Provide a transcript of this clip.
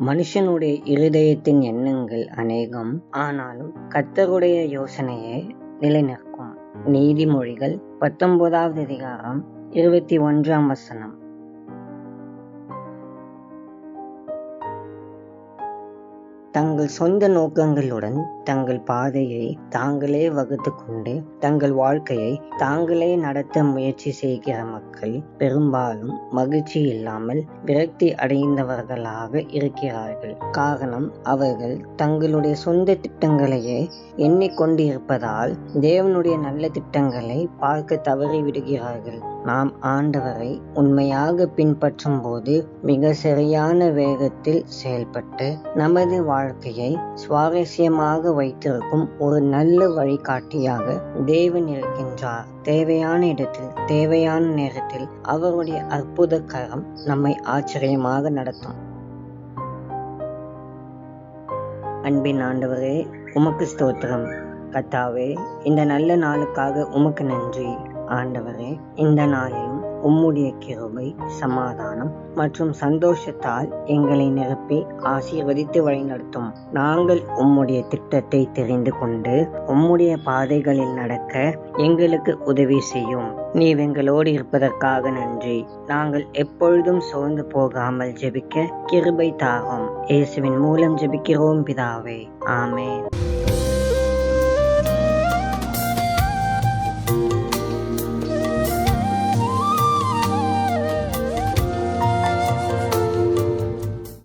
மனுஷனுடைய இருதயத்தின் எண்ணங்கள் அநேகம், ஆனாலும் கர்த்தருடைய யோசனையே நிலைநிற்கும். நீதிமொழிகள் 19வது அதிகாரம் 21ஆம் வசனம். தங்கள் சொந்த நோக்கங்களுடன் தங்கள் பாதையை தாங்களே வகுத்து கொண்டு தங்கள் வாழ்க்கையை தாங்களே நடத்த முயற்சி செய்கிற மக்கள் பெரும்பாலும் மகிழ்ச்சி இல்லாமல் விரக்தி அடைந்தவர்களாக இருக்கிறார்கள். காரணம், அவர்கள் தங்களுடைய சொந்த திட்டங்களையே எண்ணிக்கொண்டு இருப்பதால் தேவனுடைய நல்ல திட்டங்களை பார்க்க தவறிவிடுகிறார்கள். நாம் ஆண்டவரை உண்மையாக பின்பற்றும் போது மிக சரியான வேகத்தில் செயல்பட்டு நமது வாழ்க்கையை சுவாரஸ்யமாக வைத்திருக்கும் ஒரு நல்ல வழிகாட்டியாக தேவன் இருக்கின்றார். தேவையான இடத்தில் தேவையான நேரத்தில் அவருடைய அற்புத கரம் நம்மை ஆச்சரியமாக நடத்தும். அன்பின் ஆண்டவரே, உமக்கு ஸ்தோத்திரம். கர்த்தாவே, இந்த நல்ல நாளுக்காக உமக்கு நன்றி. ஆண்டவரே, இந்த நாளிலும் உம்முடைய கிருபை, சமாதானம் மற்றும் சந்தோஷத்தால் எங்களை நிரப்பி ஆசீர்வதித்து வழிநடத்தும். நாங்கள் உம்முடைய திட்டத்தை தெரிந்து கொண்டு உம்முடைய பாதைகளில் நடக்க எங்களுக்கு உதவி செய்யும். நீர் எங்களோடு இருப்பதற்காக நன்றி. நாங்கள் எப்பொழுதும் சோர்ந்து போகாமல் ஜெபிக்க கிருபை தாரும். இயேசுவின் மூலம் ஜெபிக்கிறோம் பிதாவே. ஆமென்.